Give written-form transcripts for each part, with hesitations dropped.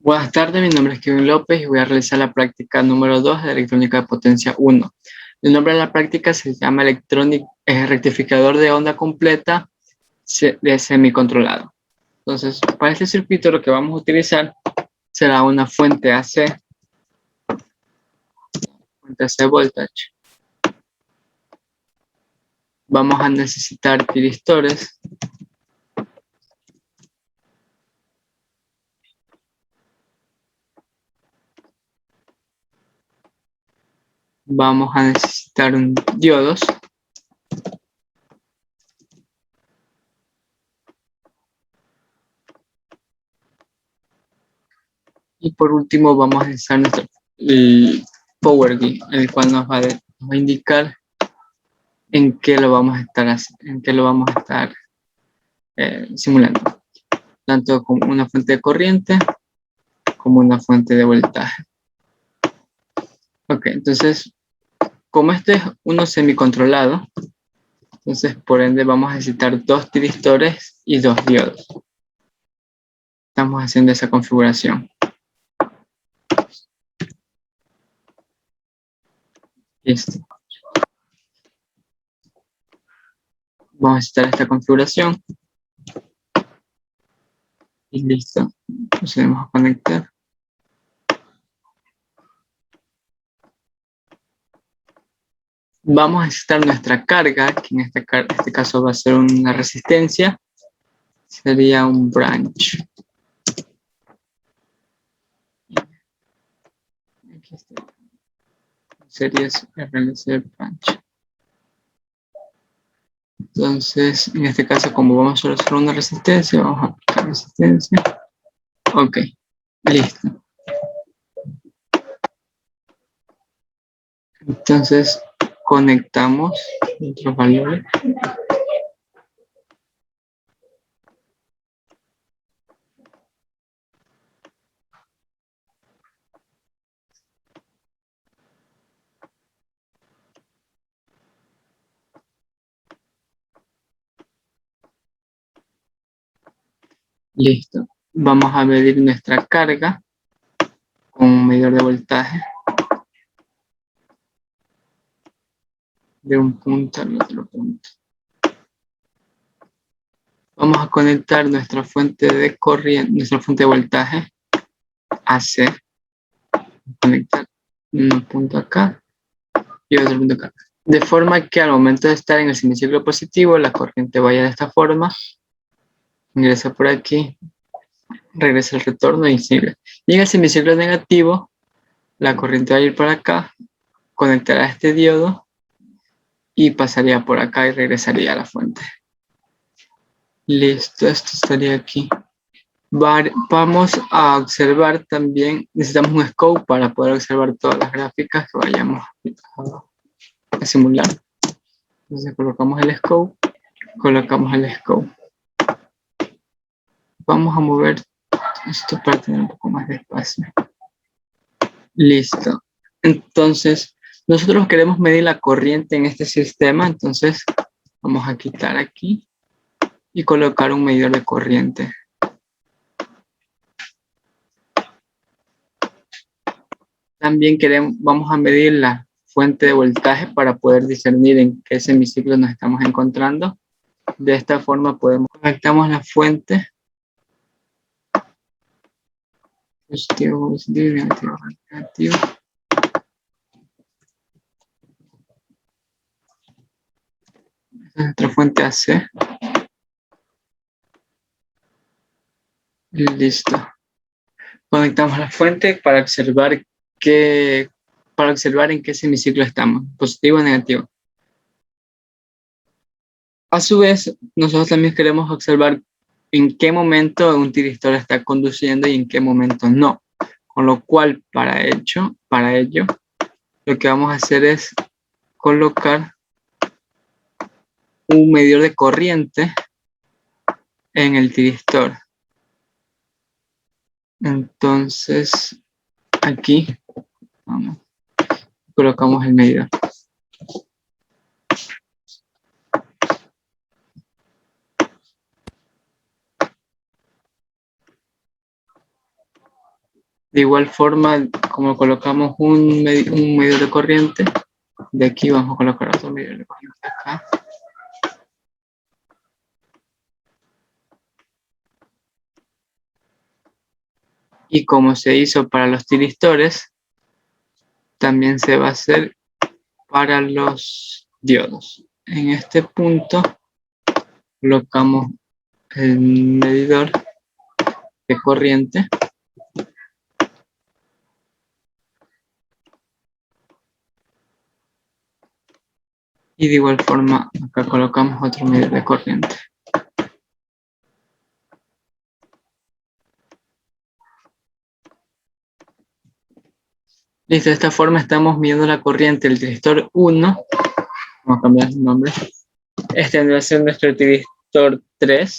Buenas tardes, mi nombre es Kevin López y voy a realizar la práctica número 2 de electrónica de potencia 1. El nombre de la práctica se llama rectificador de onda completa de semicontrolado. Entonces, para este circuito lo que vamos a utilizar será una fuente AC voltage. Vamos a necesitar tiristores. Vamos a necesitar diodos. Y por último vamos a necesitar el power key, el cual nos va a indicar en qué lo vamos a estar simulando, tanto como una fuente de corriente como una fuente de voltaje. Ok, entonces, como este es uno semicontrolado, entonces por ende vamos a necesitar dos tiristores y dos diodos. Estamos haciendo esa configuración. Listo. Vamos a necesitar esta configuración. Y listo. Procedemos a conectar. Vamos a necesitar nuestra carga, que en este caso va a ser una resistencia. Sería un branch. Aquí está. Sería RLC branch. Entonces, en este caso, como vamos a hacer una resistencia, vamos a aplicar resistencia. Ok, listo. Entonces, conectamos nuestros valores. Listo. Vamos a medir nuestra carga con un medidor de voltaje de un punto al otro punto. Vamos a conectar nuestra fuente de corriente, nuestra fuente de voltaje AC. Conectar un punto acá y otro punto acá. De forma que al momento de estar en el semiciclo positivo, la corriente vaya de esta forma, ingresa por aquí, regresa el retorno y sigue. Y en el semiciclo negativo, la corriente va a ir por acá, conectará a este diodo y pasaría por acá y regresaría a la fuente. Listo, esto estaría aquí. Vamos a observar también, necesitamos un scope para poder observar todas las gráficas que vayamos a simular. Entonces colocamos el scope. Vamos a mover esto para tener un poco más de espacio. Listo. Entonces, nosotros queremos medir la corriente en este sistema, entonces vamos a quitar aquí y colocar un medidor de corriente. También vamos a medir la fuente de voltaje para poder discernir en qué semiciclo nos estamos encontrando. De esta forma conectamos la fuente. Positivo, positivo, negativo, negativo. Esta es nuestra fuente AC. Listo. Conectamos la fuente para observar en qué semiciclo estamos, positivo o negativo. A su vez, nosotros también queremos observar en qué momento un tiristor está conduciendo y en qué momento no. Con lo cual, para ello, lo que vamos a hacer es colocar un medidor de corriente en el tiristor. Entonces, aquí colocamos el medidor. De igual forma, como colocamos un medidor de corriente, de aquí vamos a colocar otro medidor de corriente acá. Y como se hizo para los tiristores, también se va a hacer para los diodos. En este punto colocamos el medidor de corriente. Y de igual forma acá colocamos otro medidor de corriente. Listo, de esta forma estamos midiendo la corriente del tiristor 1. Vamos a cambiar el nombre. Este vendría a ser nuestro tiristor 3.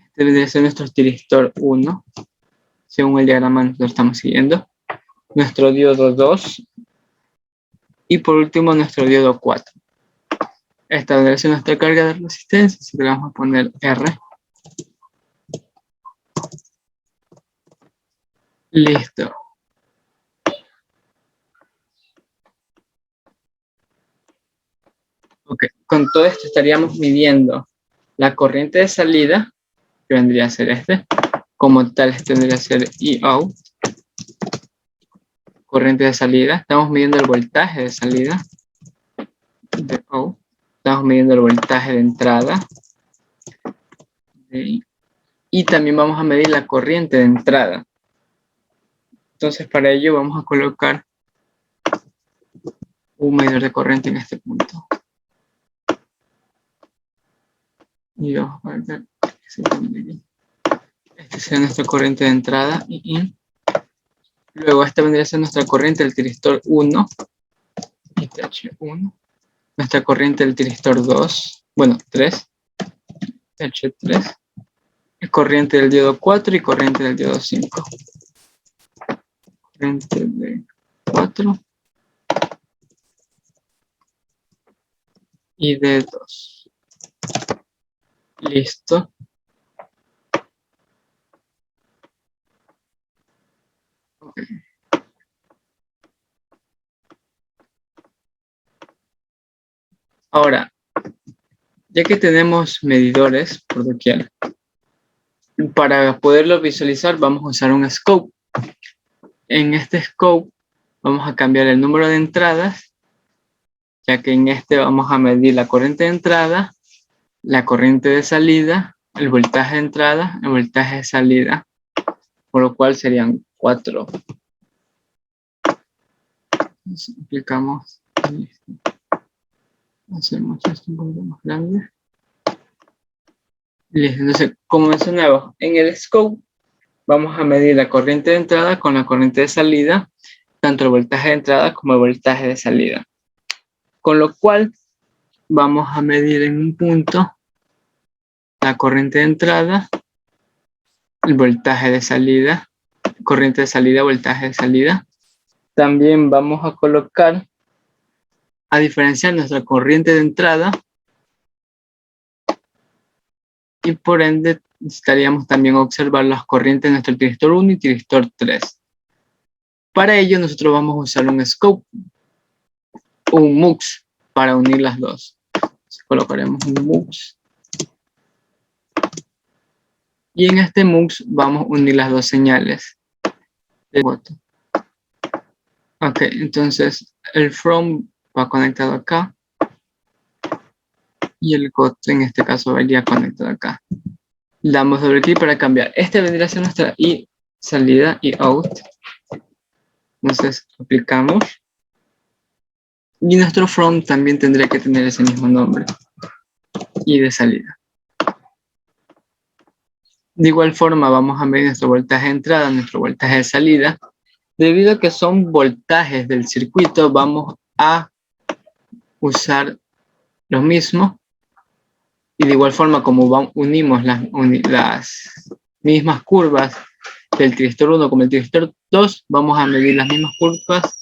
Este vendría a ser nuestro tiristor 1. Según el diagrama que nosotros estamos siguiendo. Nuestro diodo 2. Y por último nuestro diodo 4. Esta vendría a ser nuestra carga de resistencia. Así que le vamos a poner R. Listo. Ok, con todo esto estaríamos midiendo la corriente de salida, que vendría a ser este. Como tal, este vendría a ser EO. Corriente de salida. Estamos midiendo el voltaje de salida. De O. Estamos midiendo el voltaje de entrada. Y también vamos a medir la corriente de entrada. Entonces, para ello vamos a colocar un medidor de corriente en este punto. Y vamos a ver esta sería nuestra corriente de entrada. Luego esta vendría a ser nuestra corriente del tiristor 1. TH1. Nuestra corriente del tiristor 2. Bueno, 3. TH3. Corriente del diodo 4 y corriente del diodo 5. Corriente de 4 y de 2. Listo. Okay. Ahora, ya que tenemos medidores por doquier, para poderlo visualizar vamos a usar un scope. En este scope vamos a cambiar el número de entradas, ya que en este vamos a medir la corriente de entrada, la corriente de salida, el voltaje de entrada, el voltaje de salida, por lo cual serían 4. Entonces, aplicamos, hacemos esto un poco más grande. Listo, entonces, como mencionaba, en el scope vamos a medir la corriente de entrada con la corriente de salida, tanto el voltaje de entrada como el voltaje de salida. Con lo cual, vamos a medir en un punto la corriente de entrada, el voltaje de salida, corriente de salida, voltaje de salida. También vamos a colocar, a diferenciar nuestra corriente de entrada y por ende necesitaríamos también observar las corrientes de nuestro tiristor 1 y tiristor 3. Para ello nosotros vamos a usar un scope, un MUX, para unir las dos. Entonces, colocaremos un MUX. Y en este MUX vamos a unir las dos señales de voto. Ok, entonces el from va conectado acá. Y el GOT en este caso va iría conectado acá. Le damos doble clic para cambiar. Este vendría a ser nuestra I salida y out. Entonces aplicamos. Y nuestro from también tendría que tener ese mismo nombre. Y de salida. De igual forma vamos a medir nuestro voltaje de entrada, nuestro voltaje de salida. Debido a que son voltajes del circuito, vamos a usar los mismos. Y de igual forma, como unimos las mismas curvas del tiristor 1 como el tiristor 2, vamos a medir las mismas curvas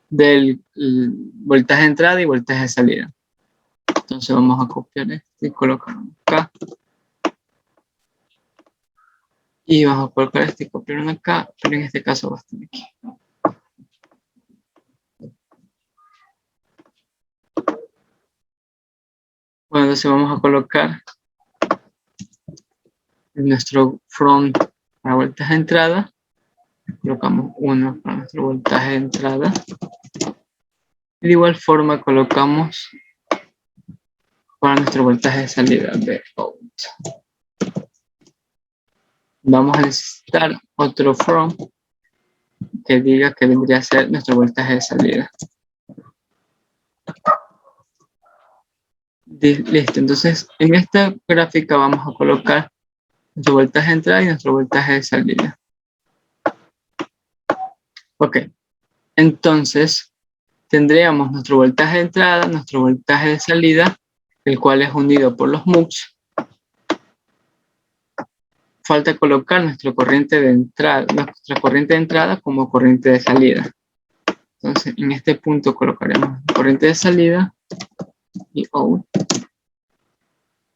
del voltaje de entrada y voltaje de salida. Entonces vamos a copiar esto y colocarlo acá. Y vamos a colocar este copión acá, pero en este caso va a estar aquí. Bueno, entonces vamos a colocar nuestro front para voltaje de entrada. Colocamos uno para nuestro voltaje de entrada. Y de igual forma colocamos para nuestro voltaje de salida de out. Vamos a necesitar otro from que diga que vendría a ser nuestro voltaje de salida. Listo, entonces en esta gráfica vamos a colocar nuestro voltaje de entrada y nuestro voltaje de salida. Ok, entonces tendríamos nuestro voltaje de entrada, nuestro voltaje de salida, el cual es unido por los MUX. Falta colocar nuestra corriente de entrada como corriente de salida. Entonces en este punto colocaremos corriente de salida y out,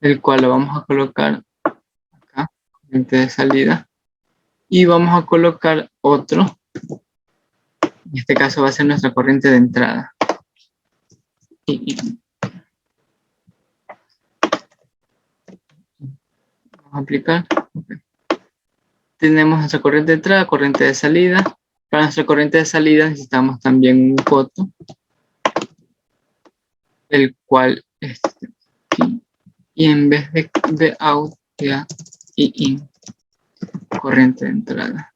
el cual lo vamos a colocar acá, corriente de salida, y vamos a colocar otro, en este caso va a ser nuestra corriente de entrada. Vamos a aplicar. Okay. Tenemos nuestra corriente de entrada, corriente de salida. Para nuestra corriente de salida necesitamos también un coto, el cual es aquí. Y en vez de out, ya, y in, corriente de entrada.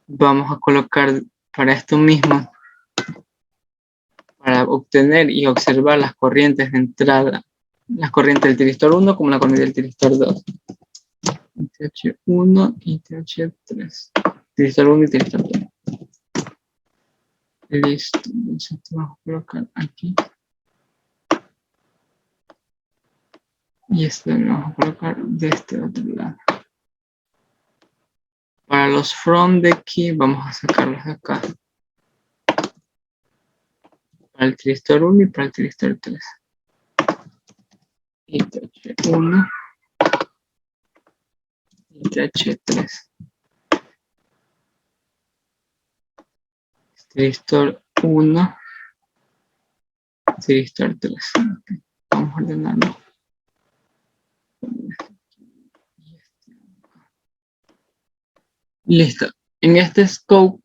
Vamos a colocar para esto mismo, para obtener y observar las corrientes de entrada, las corrientes del tiristor 1 como la corriente del tiristor 2. TH1 y TH3. Tiristor 1 y tiristor 2. Listo, entonces vamos a colocar aquí. Y este lo vamos a colocar de este otro lado. Para los from de aquí, vamos a sacarlos de acá. Para el tiristor 1 y para el tiristor 3. Y TH1 y TH3. Tiristor 1, tiristor 3. Okay. Vamos a ordenarlo. Listo. En este scope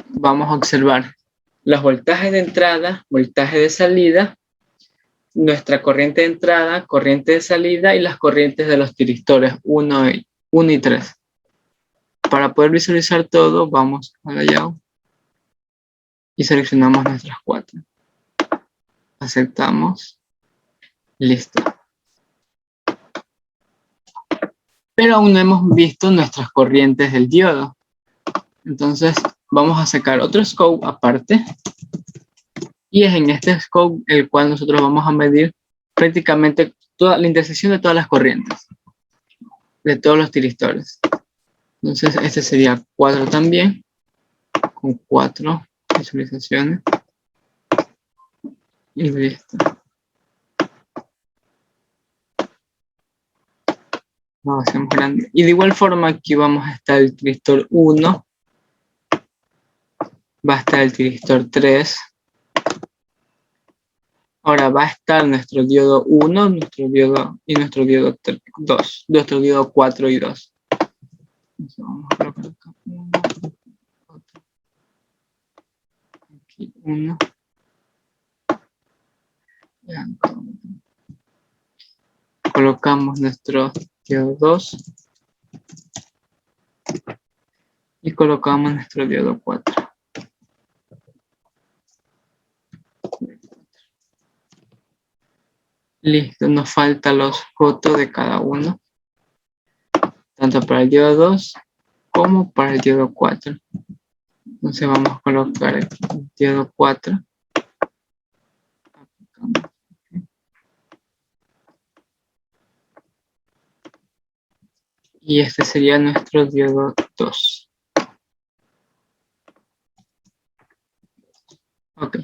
vamos a observar los voltajes de entrada, voltaje de salida, nuestra corriente de entrada, corriente de salida y las corrientes de los tiristores 1 y 3. Para poder visualizar todo, vamos a layout y seleccionamos nuestras 4. Aceptamos. Listo. Pero aún no hemos visto nuestras corrientes del diodo. Entonces vamos a sacar otro scope aparte. Y es en este scope el cual nosotros vamos a medir prácticamente toda la intersección de todas las corrientes. De todos los tiristores. Entonces este sería 4 también. Con 4 visualizaciones. Y listo. Lo hacemos grande. Y de igual forma aquí vamos a estar el tiristor 1. Va a estar el tiristor 3. Ahora va a estar nuestro diodo 1, nuestro diodo y nuestro diodo 2. Nuestro diodo 4 y 2. Entonces vamos a colocar acá 1, otro. Aquí 1. Colocamos nuestro diodo 2. Y colocamos nuestro diodo 4. Listo, nos faltan los cotos de cada uno. Tanto para el diodo 2 como para el diodo 4. Entonces vamos a colocar el diodo 4. Y este sería nuestro diodo 2. Ok.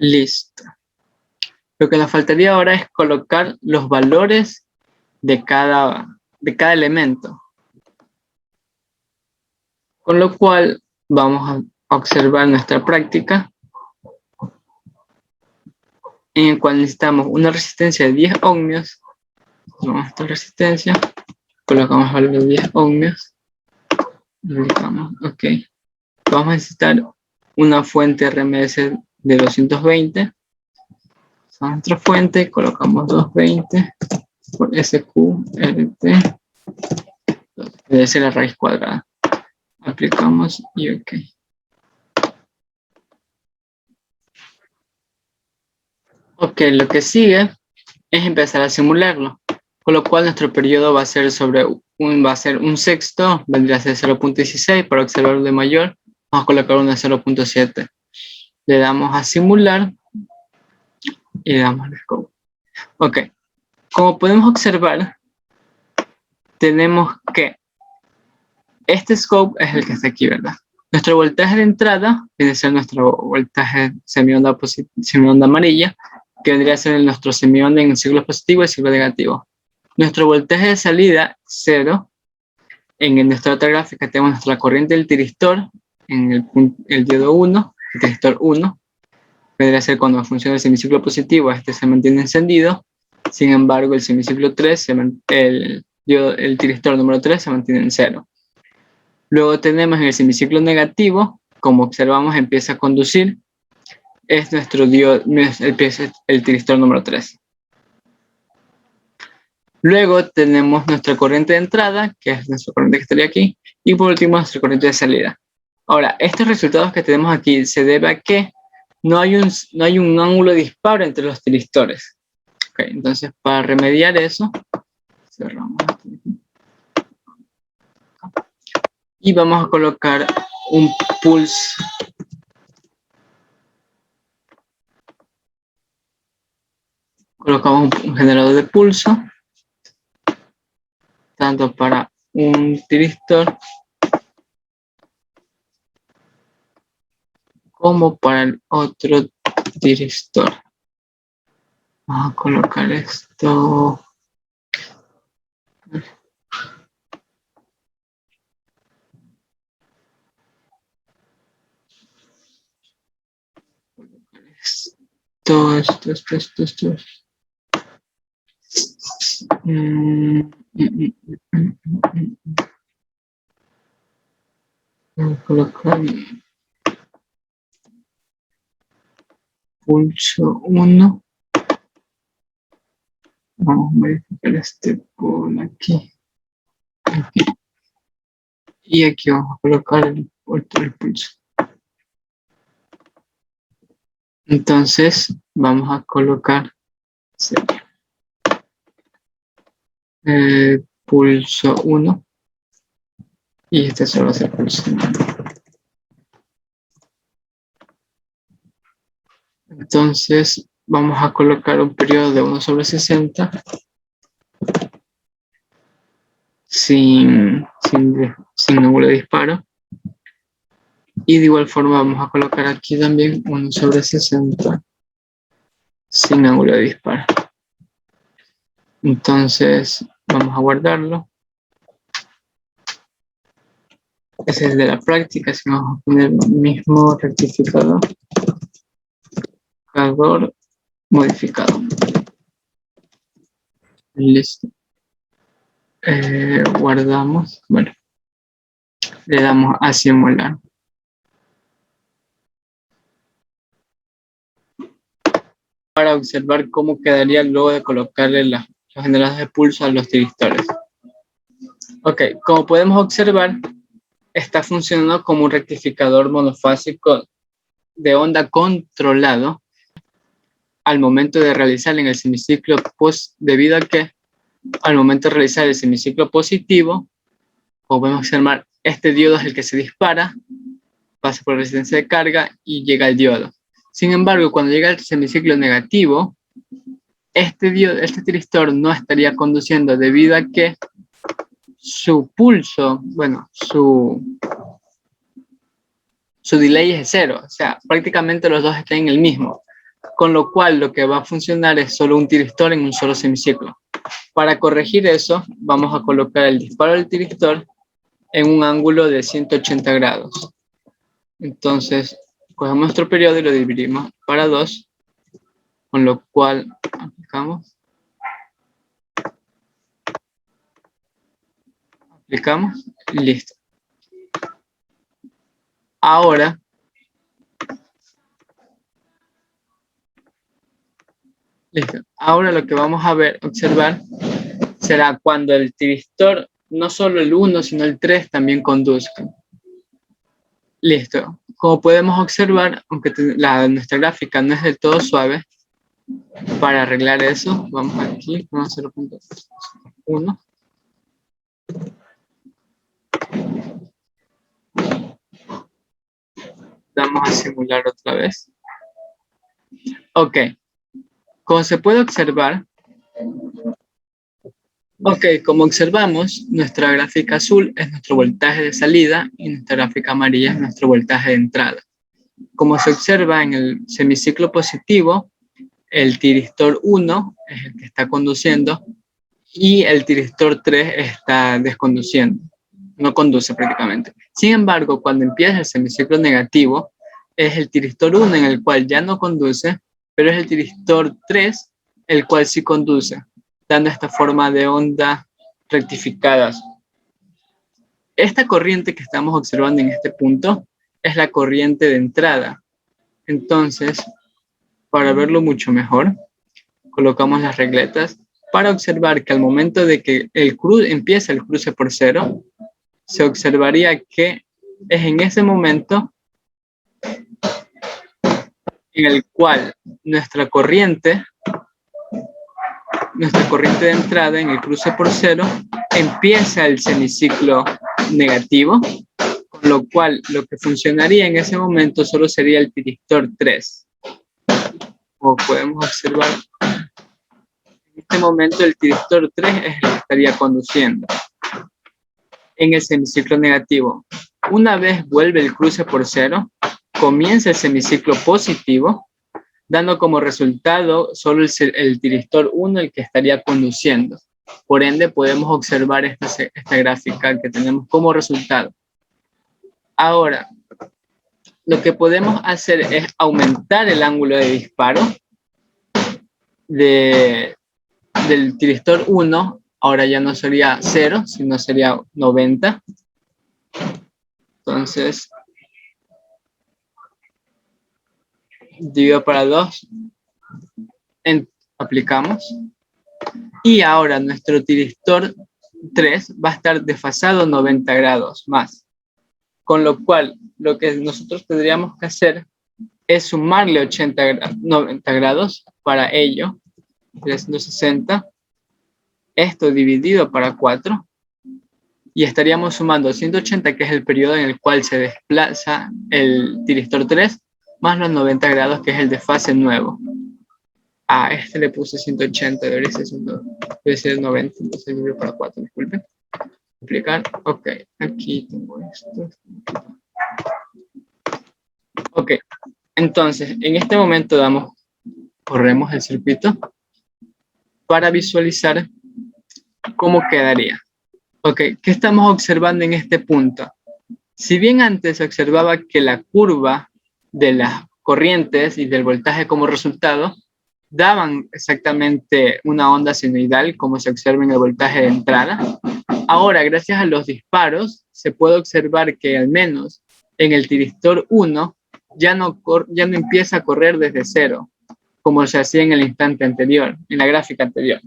Listo. Lo que nos faltaría ahora es colocar los valores de cada elemento. Con lo cual vamos a observar nuestra práctica en el cual necesitamos una resistencia de 10 ohmios. Tomamos esta resistencia, colocamos el valor de 10 ohmios, colocamos, ok. Vamos a necesitar una fuente RMS de 220. Usamos nuestra fuente, colocamos 220 por SQRT, debe ser la raíz cuadrada. Aplicamos y ok. Ok, lo que sigue es empezar a simularlo, con lo cual nuestro periodo va a ser un sexto, vendría a ser 0.16, para observarlo de mayor, vamos a colocar una 0.7. Le damos a simular y le damos al scope. Ok, como podemos observar, tenemos que este scope es el que está aquí, ¿verdad? Nuestro voltaje de entrada viene a ser nuestro voltaje semionda amarilla, que vendría a ser nuestro semionda en ciclo positivo y ciclo negativo. Nuestro voltaje de salida, 0. En nuestra otra gráfica tenemos nuestra corriente del tiristor en el diodo 1, el tiristor 1. Vendría a ser cuando funciona el semiciclo positivo, este se mantiene encendido. Sin embargo, el semiciclo 3, el tiristor número 3 se mantiene en 0. Luego tenemos en el semiciclo negativo, como observamos, empieza a conducir. Es nuestro diodo, el tiristor número 3. Luego tenemos nuestra corriente de entrada, que es nuestra corriente que estaría aquí. Y por último, nuestra corriente de salida. Ahora, estos resultados que tenemos aquí se debe a que no hay un ángulo disparo entre los tiristores. Okay, entonces, para remediar eso, cerramos. Y vamos a colocar un pulso. Colocamos un generador de pulso, tanto para un tiristor como para el otro tiristor. Vamos a colocar esto. Esto. Vamos a colocar pulso 1. Vamos a modificar este por aquí. Y aquí vamos a colocar el pulso. Entonces, vamos a colocar el pulso 1. Y este solo va a ser pulso 1. Entonces, vamos a colocar un periodo de 1/60 sin ángulo de disparo. Y de igual forma vamos a colocar aquí también 1/60 sin ángulo de disparo. Entonces, vamos a guardarlo. Ese es de la práctica, así vamos a poner el mismo rectificador. Modificado. Listo. Guardamos. Bueno, le damos a simular. Para observar cómo quedaría luego de colocarle los generadores de pulso a los tiristores. Ok, como podemos observar, está funcionando como un rectificador monofásico de onda controlado al momento de realizar en el semiciclo debido a que al momento de realizar el semiciclo positivo, como podemos observar, este diodo es el que se dispara, pasa por resistencia de carga y llega al diodo. Sin embargo, cuando llega el semiciclo negativo, este tiristor no estaría conduciendo debido a que su pulso, bueno, su delay es 0, o sea, prácticamente los dos están en el mismo. con lo cual lo que va a funcionar es solo un tiristor en un solo semiciclo. Para corregir eso, vamos a colocar el disparo del tiristor en un ángulo de 180 grados. Entonces, cogemos nuestro periodo y lo dividimos para 2, con lo cual aplicamos y listo. Ahora, lo que vamos a observar será cuando el tiristor, no solo el 1, sino el 3 también conduzca. Listo. Como podemos observar, aunque nuestra gráfica no es del todo suave, para arreglar eso, vamos aquí, vamos a 0.1. Vamos a simular otra vez. Ok. Como se puede observar, como observamos, nuestra gráfica azul es nuestro voltaje de salida y nuestra gráfica amarilla es nuestro voltaje de entrada. Como se observa en el semiciclo positivo, el tiristor 1 es el que está conduciendo y el tiristor 3 está desconduciendo, no conduce prácticamente. Sin embargo, cuando empieza el semiciclo negativo, es el tiristor 1 en el cual ya no conduce, pero es el tiristor 3 el cual sí conduce, dando esta forma de onda rectificadas. Esta corriente que estamos observando en este punto es la corriente de entrada. Entonces, para verlo mucho mejor, colocamos las regletas para observar que al momento de que empieza el cruce por cero, se observaría que es en ese momento en el cual nuestra corriente de entrada en el cruce por cero empieza el semiciclo negativo, con lo cual lo que funcionaría en ese momento solo sería el tiristor 3. Como podemos observar, en este momento el tiristor 3 es el que estaría conduciendo en el semiciclo negativo. Una vez vuelve el cruce por cero, comienza el semiciclo positivo, dando como resultado solo el tiristor 1 el que estaría conduciendo. Por ende, podemos observar esta gráfica que tenemos como resultado. Ahora, lo que podemos hacer es aumentar el ángulo de disparo del tiristor 1. Ahora ya no sería 0, sino sería 90. Entonces, divido para 2. Aplicamos. Y ahora nuestro tiristor 3 va a estar desfasado 90 grados más. Con lo cual, lo que nosotros tendríamos que hacer es sumarle 90 grados para ello. 360. Esto dividido para 4. Y estaríamos sumando 180, que es el periodo en el cual se desplaza el tiristor 3, más los 90 grados, que es el desfase nuevo. A este le puse 180, debería ser 90, entonces divido para 4, disculpen. Aplicar, ok, aquí tengo esto. Ok, entonces, en este momento corremos el circuito para visualizar cómo quedaría. Ok, ¿qué estamos observando en este punto? Si bien antes se observaba que la curva de las corrientes y del voltaje como resultado daban exactamente una onda sinusoidal como se observa en el voltaje de entrada, ahora gracias a los disparos se puede observar que al menos en el tiristor 1 ya no empieza a correr desde cero, como se hacía en el instante anterior, en la gráfica anterior.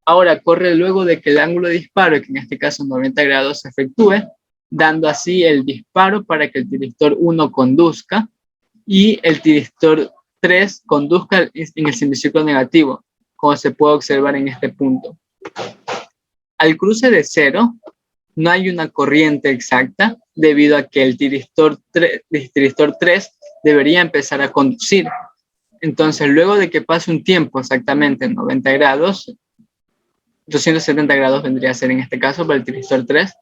Ahora corre luego de que el ángulo de disparo, que en este caso 90 grados, se efectúe, dando así el disparo para que el tiristor 1 conduzca y el tiristor 3 conduzca en el semiciclo negativo, como se puede observar en este punto. Al cruce de cero, no hay una corriente exacta, debido a que el tiristor 3 debería empezar a conducir. Entonces, luego de que pase un tiempo exactamente 90 grados, 270 grados vendría a ser en este caso para el tiristor 3,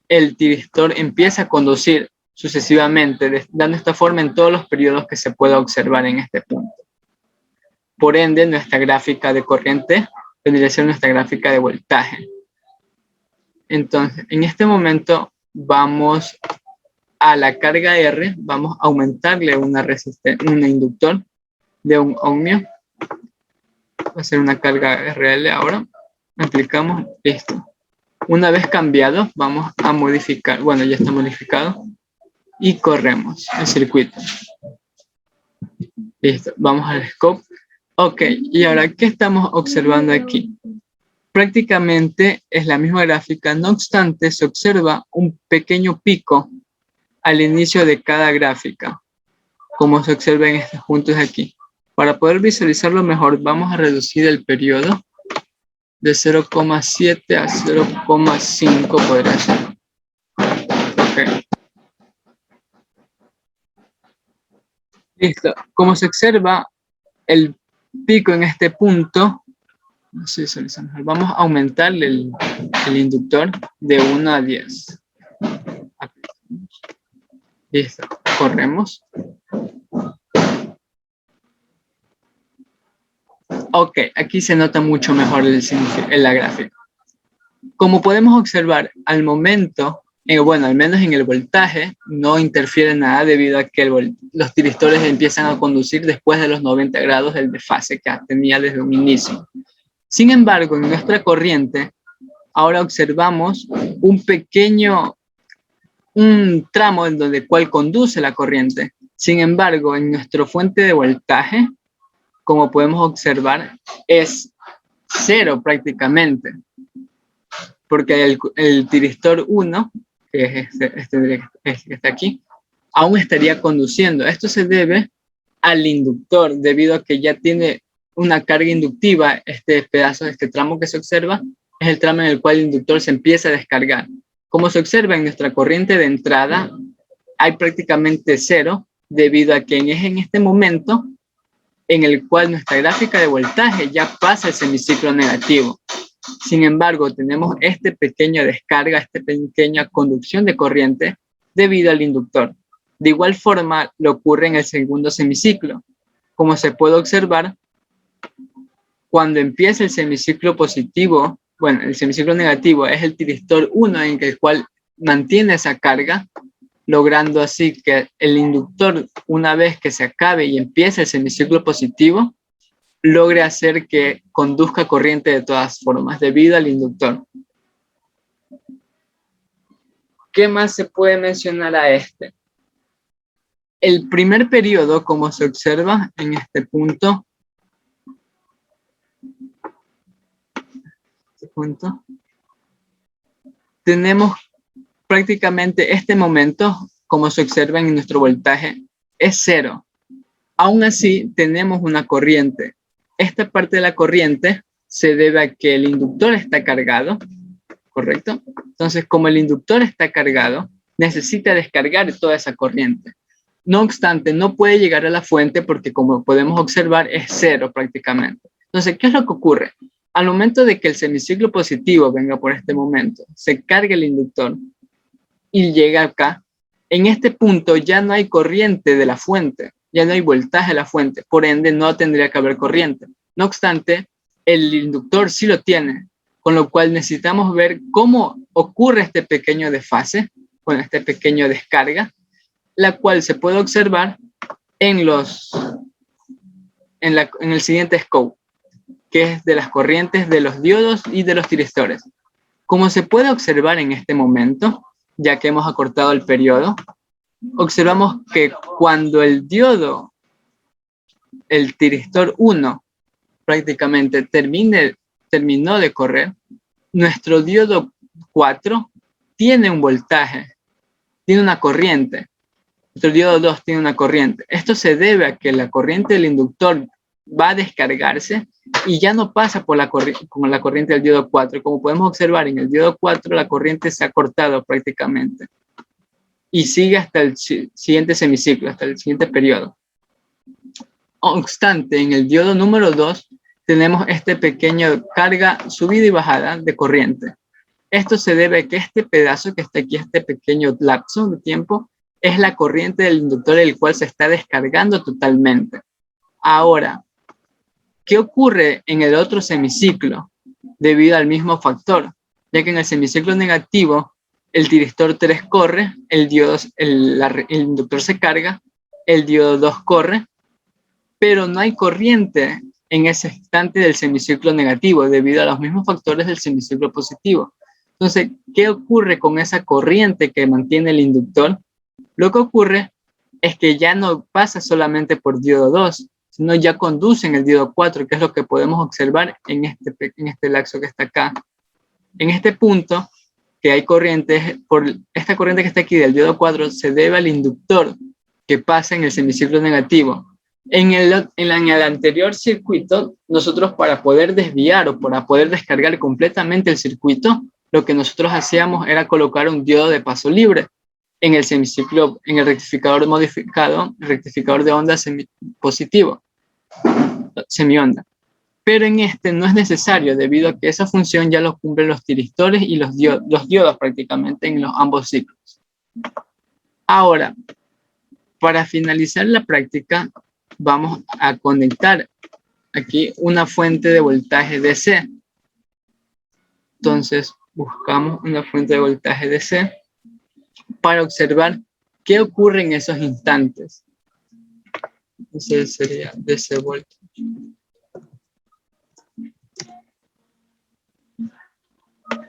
el tiristor empieza a conducir sucesivamente, dando esta forma en todos los periodos que se pueda observar en este punto. Por ende, nuestra gráfica de corriente vendría a ser nuestra gráfica de voltaje. Entonces, en este momento vamos a la carga R, vamos a aumentarle un inductor de 1 ohmio. Va a ser una carga RL ahora. Aplicamos esto. Una vez cambiado, vamos a modificar. Bueno, ya está modificado. Y corremos el circuito. Listo. Vamos al scope. Ok. Y ahora, ¿qué estamos observando aquí? Prácticamente es la misma gráfica. No obstante, se observa un pequeño pico al inicio de cada gráfica, como se observa en estos puntos aquí. Para poder visualizarlo mejor, vamos a reducir el periodo de 0,7 a 0,5 podría ser. Okay. Listo. Como se observa, el pico en este punto, no sé si mejor. Vamos a aumentarle el inductor de 1 a 10. Listo. Corremos. Ok, aquí se nota mucho mejor la gráfica. Como podemos observar, al momento, bueno, al menos en el voltaje, no interfiere nada debido a que los tiristores empiezan a conducir después de los 90 grados del desfase que tenía desde un inicio. Sin embargo, en nuestra corriente, ahora observamos un tramo en donde cual conduce la corriente. Sin embargo, en nuestra fuente de voltaje, como podemos observar, es 0 prácticamente. Porque el tiristor 1, que es este que está aquí, aún estaría conduciendo. Esto se debe al inductor, debido a que ya tiene una carga inductiva. Este pedazo, este tramo que se observa, es el tramo en el cual el inductor se empieza a descargar. Como se observa en nuestra corriente de entrada, hay prácticamente 0, debido a que es en este momento en el cual nuestra gráfica de voltaje ya pasa el semiciclo negativo. Sin embargo, tenemos esta pequeña descarga, esta pequeña conducción de corriente debido al inductor. De igual forma, lo ocurre en el segundo semiciclo. Como se puede observar, cuando empieza el semiciclo positivo, bueno, el semiciclo negativo es el tiristor 1 en el cual mantiene esa carga, logrando así que el inductor, una vez que se acabe y empiece el semiciclo positivo, logre hacer que conduzca corriente de todas formas debido al inductor. ¿Qué más se puede mencionar a este? El primer periodo, como se observa en este punto, tenemos prácticamente este momento, como se observa en nuestro voltaje, es 0. Aún así, tenemos una corriente. Esta parte de la corriente se debe a que el inductor está cargado, ¿correcto? Entonces, como el inductor está cargado, necesita descargar toda esa corriente. No obstante, no puede llegar a la fuente porque, como podemos observar, es 0 prácticamente. Entonces, ¿qué es lo que ocurre? Al momento de que el semiciclo positivo venga por este momento, se carga el inductor y llega acá, en este punto ya no hay corriente de la fuente, ya no hay voltaje de la fuente, por ende no tendría que haber corriente. No obstante, el inductor sí lo tiene, con lo cual necesitamos ver cómo ocurre este pequeño desfase, con este pequeño descarga, la cual se puede observar en el siguiente scope, que es de las corrientes de los diodos y de los tiristores. Como se puede observar en este momento, ya que hemos acortado el periodo, observamos que cuando el diodo, el tiristor 1, prácticamente terminó de correr, nuestro diodo 4 tiene un voltaje, tiene una corriente. Nuestro diodo 2 tiene una corriente. Esto se debe a que la corriente del inductor va a descargarse y ya no pasa por con la corriente del diodo 4. Como podemos observar, en el diodo 4 la corriente se ha cortado prácticamente y sigue hasta el siguiente semiciclo, hasta el siguiente periodo. No obstante, en el diodo número 2 tenemos este pequeño carga subida y bajada de corriente. Esto se debe a que este pedazo que está aquí, este pequeño lapso de tiempo, es la corriente del inductor, el cual se está descargando totalmente. Ahora, ¿Qué ocurre en el otro semiciclo? Debido al mismo factor, ya que en el semiciclo negativo el tiristor 3 corre, el inductor se carga, el diodo 2 corre, pero no hay corriente en ese instante del semiciclo negativo debido a los mismos factores del semiciclo positivo. Entonces, ¿qué ocurre con esa corriente que mantiene el inductor? Lo que ocurre es que ya no pasa solamente por diodo 2, sino ya conduce en el diodo 4, que es lo que podemos observar en este lapso que está acá. En este punto, que hay corrientes, por esta corriente que está aquí del diodo 4, se debe al inductor que pasa en el semiciclo negativo. En el anterior circuito, nosotros para poder desviar o para poder descargar completamente el circuito, lo que nosotros hacíamos era colocar un diodo de paso libre en el semiciclo, en el rectificador modificado, el rectificador de onda positivo, semionda. Pero en este no es necesario debido a que esa función ya lo cumplen los tiristores y los diodos prácticamente en ambos ciclos. Ahora, para finalizar la práctica, vamos a conectar aquí una fuente de voltaje DC. Entonces, buscamos una fuente de voltaje DC para observar qué ocurre en esos instantes. Entonces sería DC voltaje.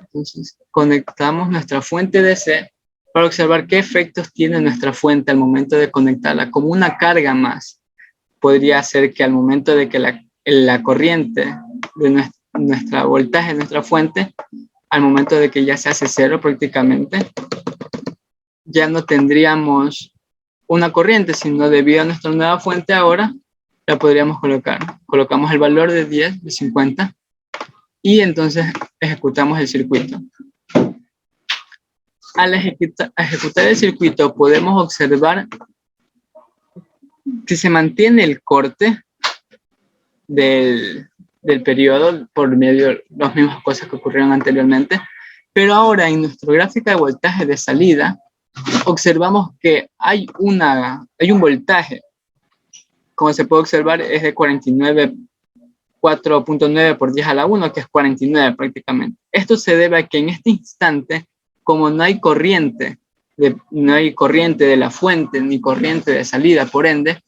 Entonces, conectamos nuestra fuente DC para observar qué efectos tiene nuestra fuente al momento de conectarla, como una carga más. Podría ser que al momento de que la corriente de nuestra voltaje de nuestra fuente, al momento de que ya se hace cero prácticamente, ya no tendríamos una corriente, sino debido a nuestra nueva fuente ahora, la podríamos colocar. Colocamos el valor de 10, de 50, y entonces ejecutamos el circuito. Al ejecutar el circuito podemos observar que se mantiene el corte del periodo por medio de las mismas cosas que ocurrieron anteriormente, pero ahora en nuestra gráfica de voltaje de salida observamos que hay un voltaje, como se puede observar es de 4.9 por 10 a la 1, que es 49 prácticamente. Esto se debe a que en este instante, como no hay corriente de la fuente ni corriente de salida, por ende,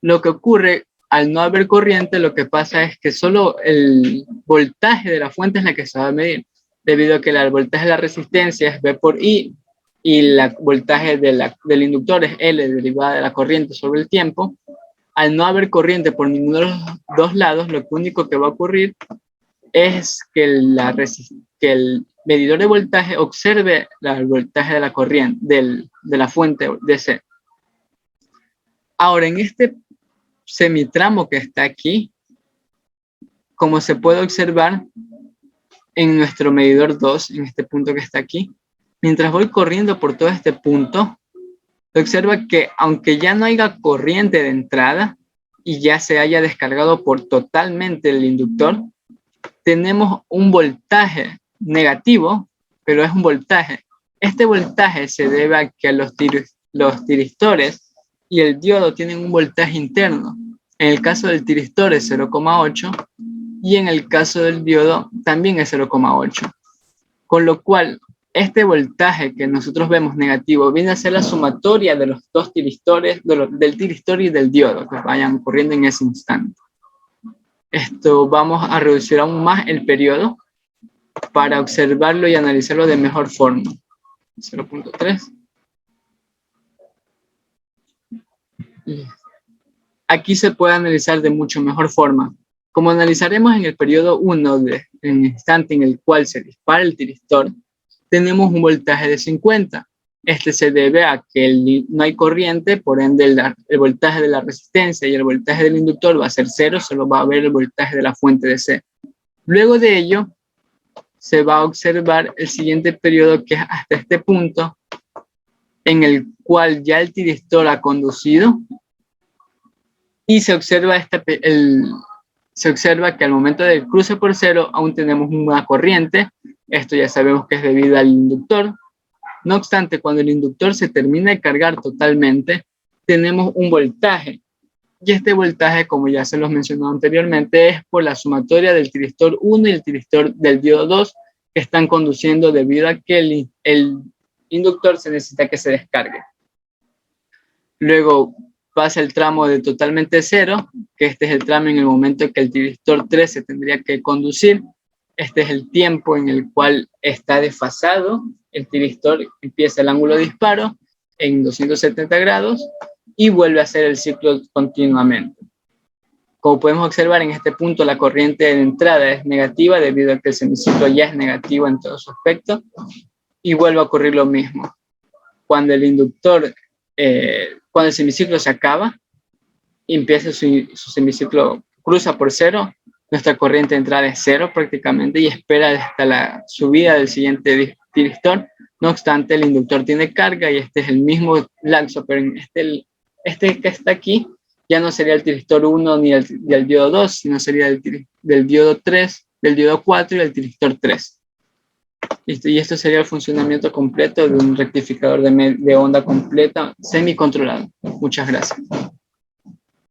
lo que ocurre al no haber corriente, lo que pasa es que solo el voltaje de la fuente es la que se va a medir, debido a que el voltaje de la resistencia es V por I y el voltaje del inductor es L, derivada de la corriente sobre el tiempo. Al no haber corriente por ninguno de los dos lados, lo único que va a ocurrir es que el medidor de voltaje observe el voltaje de la corriente, de la fuente DC. Ahora, en este semitramo que está aquí, como se puede observar en nuestro medidor 2, en este punto que está aquí, mientras voy corriendo por todo este punto, se observa que aunque ya no haya corriente de entrada y ya se haya descargado por totalmente el inductor, tenemos un voltaje negativo, pero es un voltaje. Este voltaje se debe a que los tiristores y el diodo tienen un voltaje interno. En el caso del tiristor es 0,8 y en el caso del diodo también es 0,8. Con lo cual, este voltaje que nosotros vemos negativo viene a ser la sumatoria de los dos tiristores, del tiristor y del diodo que vayan corriendo en ese instante. Esto vamos a reducir aún más el periodo para observarlo y analizarlo de mejor forma. 0.3. Aquí se puede analizar de mucho mejor forma. Como analizaremos en el periodo 1, en el instante en el cual se dispara el tiristor, tenemos un voltaje de 50. Este se debe a que no hay corriente, por ende el voltaje de la resistencia y el voltaje del inductor va a ser 0, solo va a haber el voltaje de la fuente DC. Luego de ello, se va a observar el siguiente periodo, que es hasta este punto, en el cual ya el tiristor ha conducido, y se observa que al momento del cruce por 0 aún tenemos una corriente. Esto ya sabemos que es debido al inductor. No obstante, cuando el inductor se termina de cargar totalmente, tenemos un voltaje. Y este voltaje, como ya se los mencionó anteriormente, es por la sumatoria del tiristor 1 y el tiristor del diodo 2 que están conduciendo debido a que el inductor se necesita que se descargue. Luego pasa el tramo de totalmente cero, que este es el tramo en el momento en que el tiristor 3 se tendría que conducir. Este es el tiempo en el cual está desfasado. El tiristor empieza el ángulo de disparo en 270 grados y vuelve a hacer el ciclo continuamente. Como podemos observar en este punto, la corriente de entrada es negativa debido a que el semiciclo ya es negativo en todo su aspecto, y vuelve a ocurrir lo mismo. Cuando el inductor, cuando el semiciclo se acaba y empieza su semiciclo, cruza por cero, nuestra corriente de entrada es cero prácticamente y espera hasta la subida del siguiente tiristor. No obstante, el inductor tiene carga y este es el mismo lapso, pero en este que está aquí ya no sería el tiristor 1 ni del diodo 2, sino sería del diodo 3, del diodo 4 y el tiristor 3. Listo, y esto sería el funcionamiento completo de un rectificador de onda completa semi-controlado. Muchas gracias.